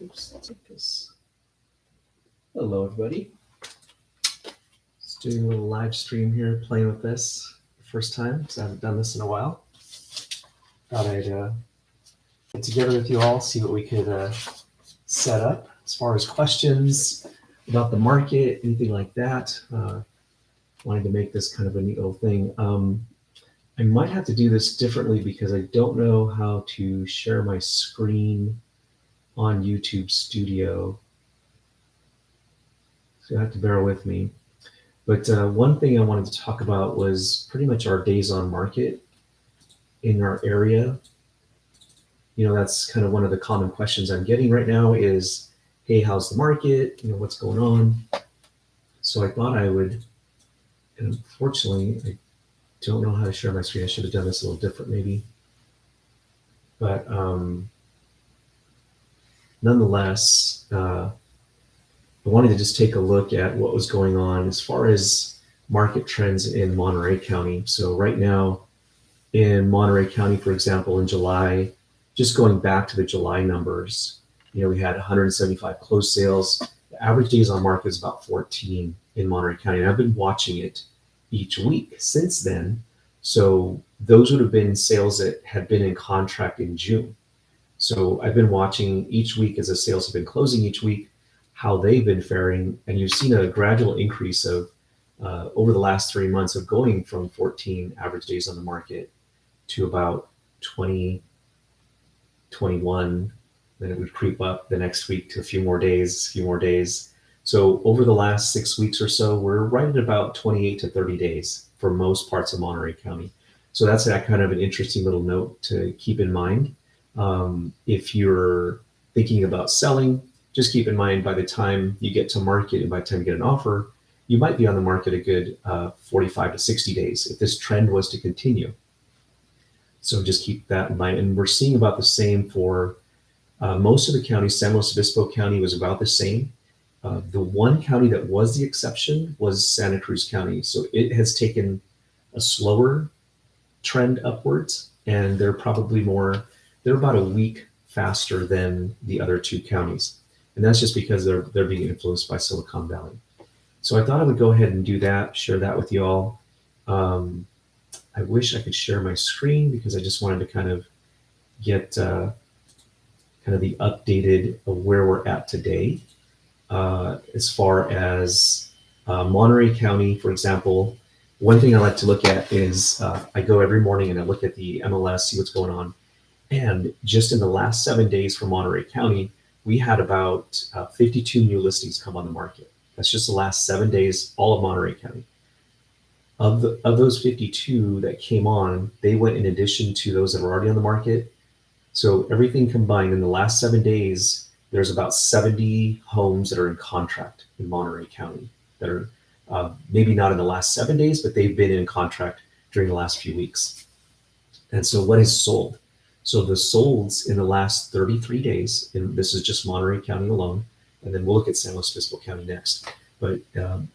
Oops, I'll take this. Hello, everybody. Just doing a little live stream here, playing with this first time because I haven't done this in a while. Thought I'd get together with you all, see what we could set up as far as questions about the market, anything like that. Wanted to make this kind of a neat little thing. I might have to do this differently because I don't know how to share my screen on YouTube Studio. So you have to bear with me. But one thing I wanted to talk about was pretty much our days on market in our area. You know, that's kind of one of the common questions I'm getting right now is, hey, how's the market? You know, what's going on? So I thought I would, and unfortunately, I don't know how to share my screen. I should have done this a little different maybe. But nonetheless, I wanted to just take a look at what was going on as far as market trends in Monterey County. So right now in Monterey County, for example, in July, just going back to the July numbers, you know, we had 175 closed sales. The average days on market is about 14 in Monterey County. And I've been watching it each week since then. So those would have been sales that had been in contract in June. So I've been watching each week as the sales have been closing each week, how they've been faring. And you've seen a gradual increase of over the last 3 months of going from 14 average days on the market to about 20, 21. Then it would creep up the next week to a few more days. So over the last 6 weeks or so, we're right at about 28 to 30 days for most parts of Monterey County. So that's that kind of an interesting little note to keep in mind. If you're thinking about selling, just keep in mind by the time you get to market and by the time you get an offer, you might be on the market a good 45 to 60 days if this trend was to continue. So just keep that in mind. And we're seeing about the same for most of the counties. San Luis Obispo County was about the same. The one county that was the exception was Santa Cruz County. So it has taken a slower trend upwards, and they're about a week faster than the other two counties. And that's just because they're being influenced by Silicon Valley. So I thought I would go ahead and do that, share that with you all. I wish I could share my screen because I just wanted to kind of get kind of the updated of where we're at today. As far as Monterey County, for example, one thing I like to look at is I go every morning and I look at the MLS, see what's going on. And just in the last 7 days for Monterey County, we had about 52 new listings come on the market. That's just the last 7 days, all of Monterey County. Of those 52 that came on, they went in addition to those that were already on the market. So everything combined in the last 7 days, there's about 70 homes that are in contract in Monterey County that are maybe not in the last 7 days, but they've been in contract during the last few weeks. And so what is sold? So the solds in the last 33 days, and this is just Monterey County alone, and then we'll look at San Luis Obispo County next. But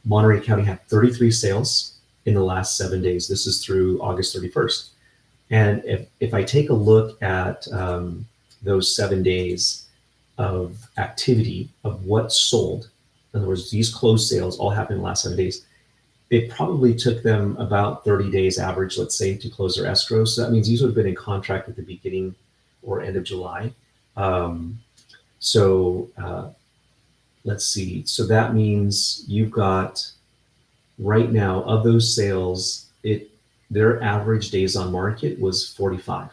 Monterey County had 33 sales in the last 7 days. This is through August 31st. And if I take a look at those 7 days of activity of what sold, in other words, these closed sales all happened in the last 7 days, it probably took them about 30 days average, let's say, to close their escrow. So that means these would have been in contract at the beginning or end of July. Let's see. So that means you've got right now of those sales, their average days on market was 45.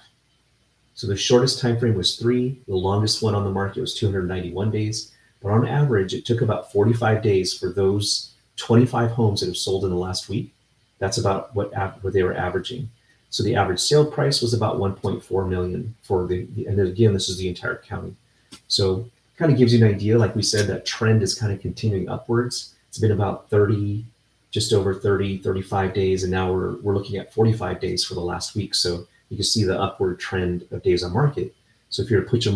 So the shortest time frame was 3. The longest one on the market was 291 days. But on average, it took about 45 days for those 25 homes that have sold in the last week. That's about what they were averaging. So the average sale price was about 1.4 million for and again, this is the entire county. So kind of gives you an idea. Like we said, that trend is kind of continuing upwards. It's been about 30, just over 30, 35 days. And now we're looking at 45 days for the last week. So you can see the upward trend of days on market. So if you're to put your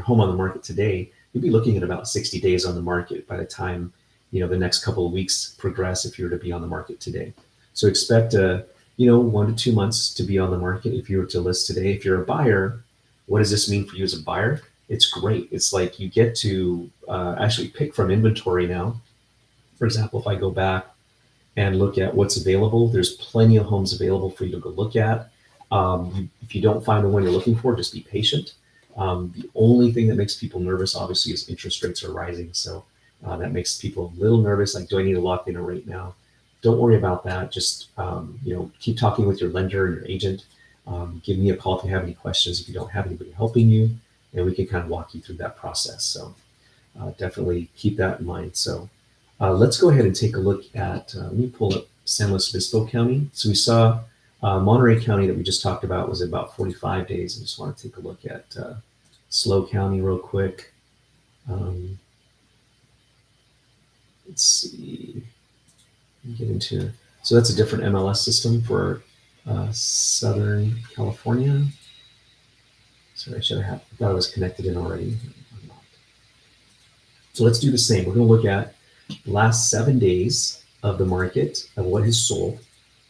home on the market today, you'll be looking at about 60 days on the market by the time, you know, the next couple of weeks progress if you were to be on the market today. So expect 1 to 2 months to be on the market if you were to list today. If you're a buyer, what does this mean for you as a buyer? it's great. It's like you get to actually pick from inventory now. For example, if I go back and look at what's available, there's plenty of homes available for you to go look at. If you don't find the one you're looking for, just be patient. The only thing that makes people nervous, obviously, is interest rates are rising. So that makes people a little nervous. Like, do I need to lock in a rate now? Don't worry about that. Just keep talking with your lender and your agent. Give me a call if you have any questions. If you don't have anybody helping you, and we can kind of walk you through that process. So definitely keep that in mind. So let's go ahead and take a look at. Let me pull up San Luis Obispo County. So we saw Monterey County that we just talked about was about 45 days. I just want to take a look at SLO County real quick. Let's see. Get into, so that's a different MLS system for Southern California. So I thought I was connected in already. I'm not. So let's do the same. We're going to look at the last 7 days of the market of what has sold,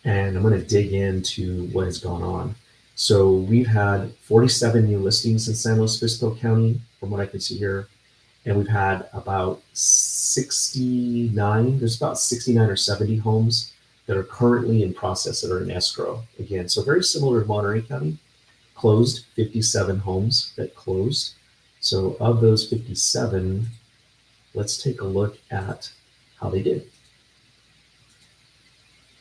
and I'm going to dig into what has gone on. So we've had 47 new listings in San Luis Obispo County, from what I can see here. And we've had about 69, there's about 69 or 70 homes that are currently in process that are in escrow. Again, so very similar to Monterey County, closed 57 homes that closed. So of those 57, let's take a look at how they did.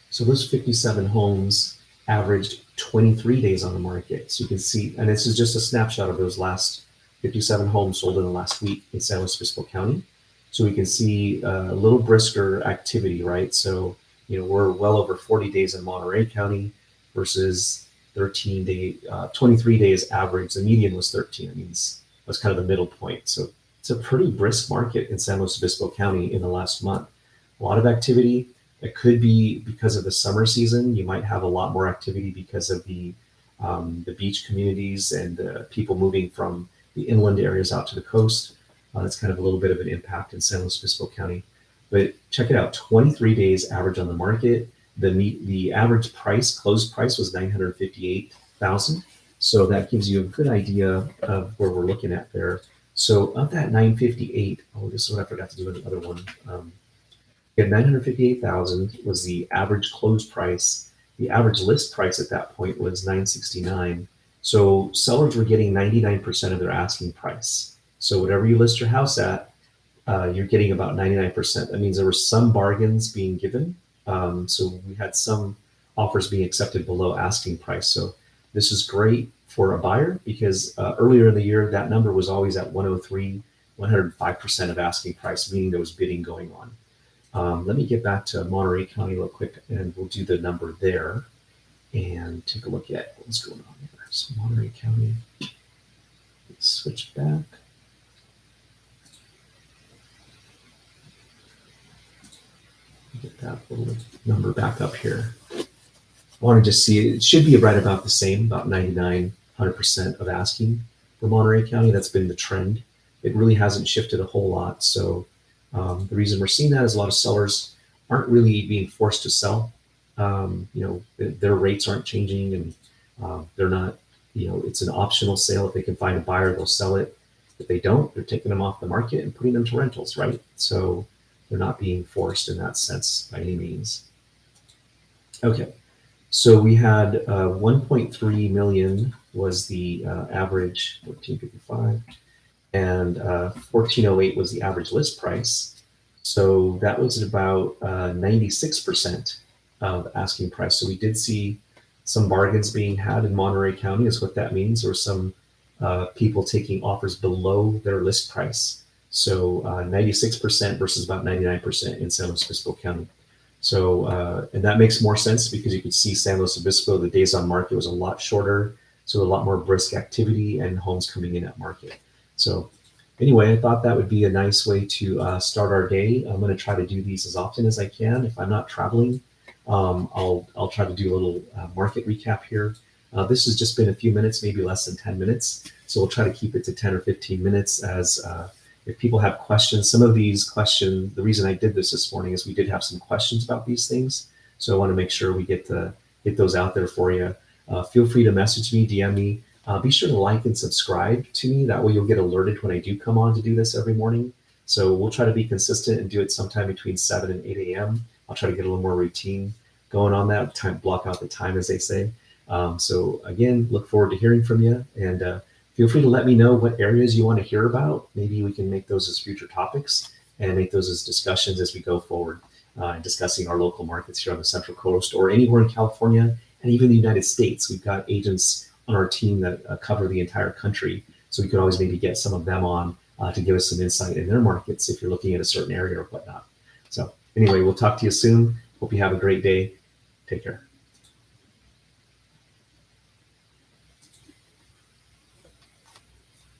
So those 57 homes averaged 23 days on the market. So you can see, and this is just a snapshot of those last 57 homes sold in the last week in San Luis Obispo County. So we can see a little brisker activity, right? So, we're well over 40 days in Monterey County versus 23 days average. The median was 13. I mean, it was kind of the middle point. So it's a pretty brisk market in San Luis Obispo County in the last month. A lot of activity. It could be because of the summer season. You might have a lot more activity because of the beach communities and people moving from the inland areas out to the coast. That's kind of a little bit of an impact in San Luis Obispo County. But check it out, 23 days average on the market. The average price, closed price, was $958,000. So that gives you a good idea of where we're looking at there. So of that 958, this is what I forgot to do in the other one. 958,000 was the average closed price. The average list price at that point was 969. So sellers were getting 99% of their asking price. So whatever you list your house at, you're getting about 99%. That means there were some bargains being given. So we had some offers being accepted below asking price. So this is great for a buyer because earlier in the year, that number was always at 103, 105% of asking price, meaning there was bidding going on. Let me get back to Monterey County real quick, and we'll do the number there and take a look at what's going on there. So Monterey County, let's switch back. Get that little number back up here. I want to just see it should be right about the same, about 99, 100% of asking for Monterey County. That's been the trend. It really hasn't shifted a whole lot. So the reason we're seeing that is a lot of sellers aren't really being forced to sell. Their rates aren't changing, and they're not, it's an optional sale. If they can find a buyer, they'll sell it. If they don't, they're taking them off the market and putting them to rentals, right? So they're not being forced in that sense by any means. Okay, so we had 1.3 million was the average, 1455, and 1408 was the average list price. So that was about 96% of asking price. So we did see some bargains being had in Monterey County, is what that means, or some people taking offers below their list price. So 96% versus about 99% in San Luis Obispo County. So, and that makes more sense because you could see San Luis Obispo, the days on market was a lot shorter. So a lot more brisk activity and homes coming in at market. So anyway, I thought that would be a nice way to start our day. I'm going to try to do these as often as I can. If I'm not traveling, I'll try to do a little market recap here. This has just been a few minutes, maybe less than 10 minutes. So we'll try to keep it to 10 or 15 minutes as if people have questions. Some of these questions, the reason I did this morning is we did have some questions about these things. So I want to make sure we get those out there for you. Feel free to message me, DM me. Be sure to like and subscribe to me. That way you'll get alerted when I do come on to do this every morning. So we'll try to be consistent and do it sometime between 7 and 8 a.m. I'll try to get a little more routine going on that, time, block out the time, as they say. So again, look forward to hearing from you, and feel free to let me know what areas you want to hear about. Maybe we can make those as future topics and make those as discussions as we go forward, discussing our local markets here on the Central Coast or anywhere in California and even the United States. We've got agents on our team that cover the entire country, so we could always maybe get some of them on to give us some insight in their markets if you're looking at a certain area or whatnot. So anyway, we'll talk to you soon. Hope you have a great day. Take care.